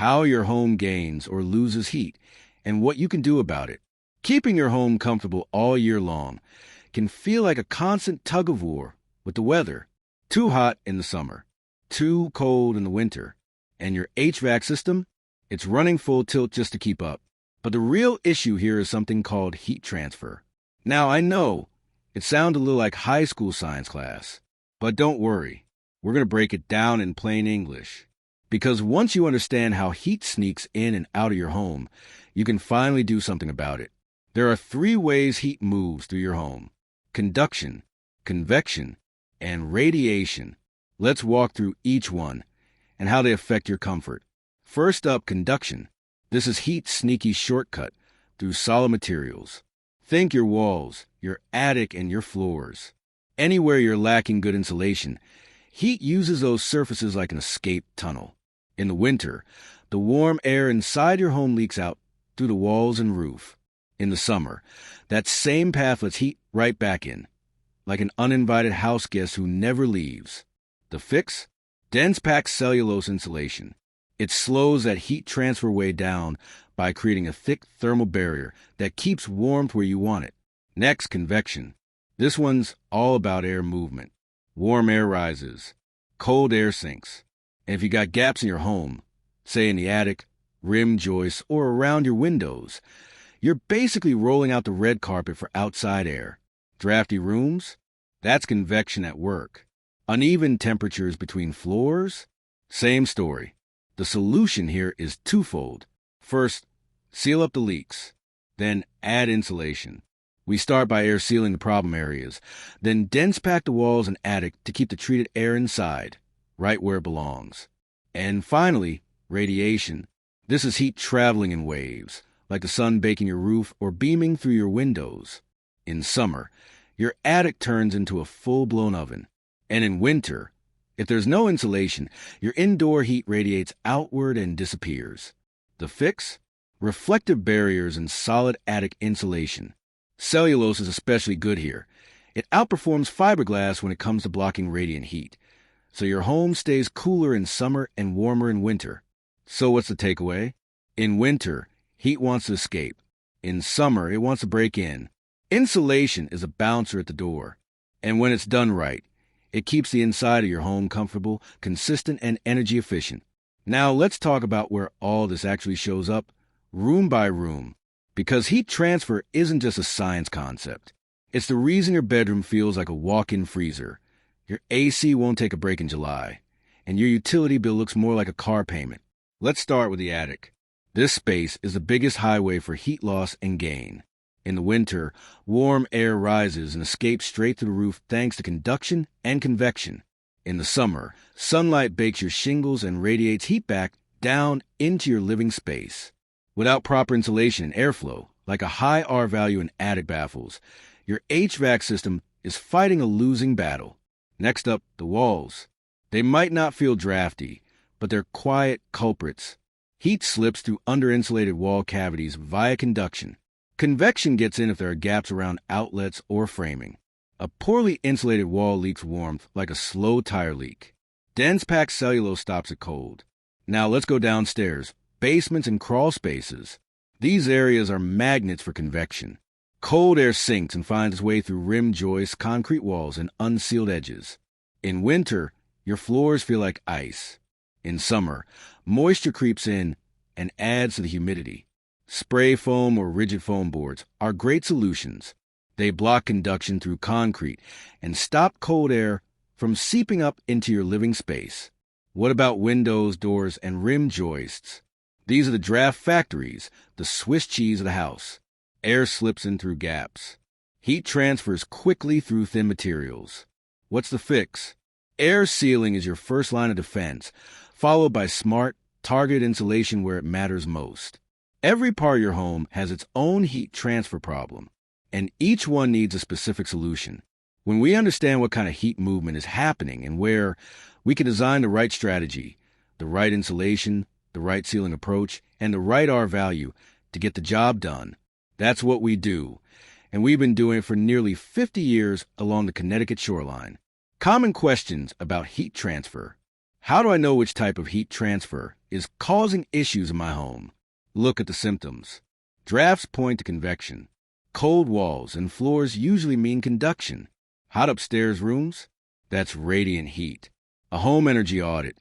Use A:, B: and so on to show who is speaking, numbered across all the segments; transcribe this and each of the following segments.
A: how your home gains or loses heat, and what you can do about it. Keeping your home comfortable all year long can feel like a constant tug-of-war with the weather. Too hot in the summer, too cold in the winter, and your HVAC system, it's running full tilt just to keep up. But the real issue here is something called heat transfer. Now, I know it sounds a little like high school science class, but don't worry. We're going to break it down in plain English. Because once you understand how heat sneaks in and out of your home, you can finally do something about it. There are 3 ways heat moves through your home: conduction, convection, and radiation. Let's walk through each one and how they affect your comfort. First up, conduction. This is heat's sneaky shortcut through solid materials. Think your walls, your attic, and your floors. Anywhere you're lacking good insulation, heat uses those surfaces like an escape tunnel. In the winter, the warm air inside your home leaks out through the walls and roof. In the summer, that same path lets heat right back in, like an uninvited house guest who never leaves. The fix? Dense packed cellulose insulation. It slows that heat transfer way down by creating a thick thermal barrier that keeps warmth where you want it. Next, convection. This one's all about air movement. Warm air rises, cold air sinks. And if you got gaps in your home, say in the attic, rim joists, or around your windows, you're basically rolling out the red carpet for outside air. Drafty rooms? That's convection at work. Uneven temperatures between floors? Same story. The solution here is twofold. First, seal up the leaks. Then add insulation. We start by air sealing the problem areas, then dense pack the walls and attic to keep the treated air inside, right where it belongs. And finally, radiation. This is heat traveling in waves, like the sun baking your roof or beaming through your windows. In summer, your attic turns into a full-blown oven. And in winter, if there's no insulation, your indoor heat radiates outward and disappears. The fix? Reflective barriers and solid attic insulation. Cellulose is especially good here. It outperforms fiberglass when it comes to blocking radiant heat, so your home stays cooler in summer and warmer in winter. So what's the takeaway? In winter, heat wants to escape. In summer, it wants to break in. Insulation is a bouncer at the door, and when it's done right, it keeps the inside of your home comfortable, consistent, and energy efficient. Now let's talk about where all this actually shows up, room by room. Because heat transfer isn't just a science concept. It's the reason your bedroom feels like a walk-in freezer. Your AC won't take a break in July, and your utility bill looks more like a car payment. Let's start with the attic. This space is the biggest highway for heat loss and gain. In the winter, warm air rises and escapes straight through the roof thanks to conduction and convection. In the summer, sunlight bakes your shingles and radiates heat back down into your living space. Without proper insulation and airflow, like a high R value in attic baffles, your HVAC system is fighting a losing battle. Next up, the walls. They might not feel drafty, but they're quiet culprits. Heat slips through under-insulated wall cavities via conduction. Convection gets in if there are gaps around outlets or framing. A poorly insulated wall leaks warmth like a slow tire leak. Dense packed cellulose stops it cold. Now let's go downstairs. Basements and crawl spaces. These areas are magnets for convection. Cold air sinks and finds its way through rim joists, concrete walls, and unsealed edges. In winter, your floors feel like ice. In summer, moisture creeps in and adds to the humidity. Spray foam or rigid foam boards are great solutions. They block conduction through concrete and stop cold air from seeping up into your living space. What about windows, doors, and rim joists? These are the draft factories, the Swiss cheese of the house. Air slips in through gaps. Heat transfers quickly through thin materials. What's the fix? Air sealing is your first line of defense, followed by smart, targeted insulation where it matters most. Every part of your home has its own heat transfer problem, and each one needs a specific solution. When we understand what kind of heat movement is happening and where, we can design the right strategy, the right insulation, the right sealing approach, and the right R value to get the job done. That's what we do, and we've been doing it for nearly 50 years along the Connecticut shoreline. Common questions about heat transfer. How do I know which type of heat transfer is causing issues in my home. Look at the symptoms. Drafts point to convection. Cold walls and floors usually mean conduction. Hot upstairs rooms? That's radiant heat. A home energy audit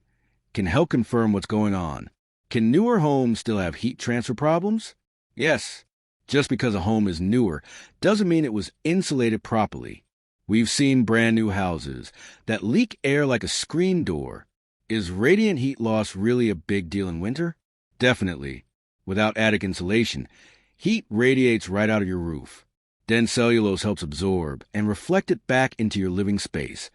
A: can help confirm what's going on. Can newer homes still have heat transfer problems? Yes. Just because a home is newer doesn't mean it was insulated properly. We've seen brand new houses that leak air like a screen door. Is radiant heat loss really a big deal in winter? Definitely. Without attic insulation, heat radiates right out of your roof. Dense cellulose helps absorb and reflect it back into your living space,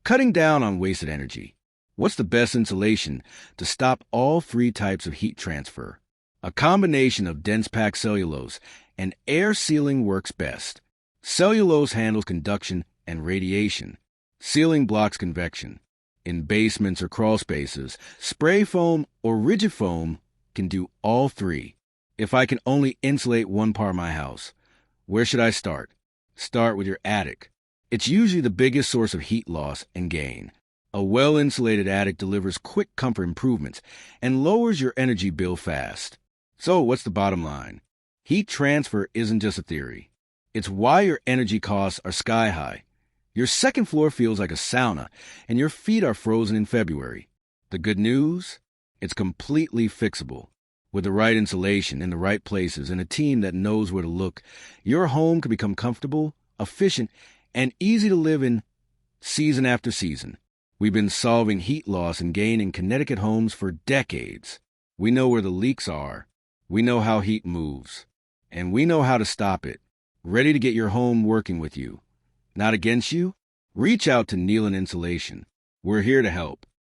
A: cutting down on wasted energy. What's the best insulation to stop all three types of heat transfer? A combination of dense packed cellulose and air sealing works best. Cellulose handles conduction and radiation. Sealing blocks convection. In basements or crawl spaces, spray foam or rigid foam can do all three. If I can only insulate one part of my house, where should I start? Start with your attic. It's usually the biggest source of heat loss and gain. A well-insulated attic delivers quick comfort improvements and lowers your energy bill fast. So what's the bottom line? Heat transfer isn't just a theory. It's why your energy costs are sky high. Your second floor feels like a sauna, and your feet are frozen in February. The good news? It's completely fixable. With the right insulation in the right places and a team that knows where to look, your home can become comfortable, efficient, and easy to live in season after season. We've been solving heat loss and gain in Connecticut homes for decades. We know where the leaks are. We know how heat moves. And we know how to stop it. Ready to get your home working with you, not against you? Reach out to Nealon Insulation. We're here to help.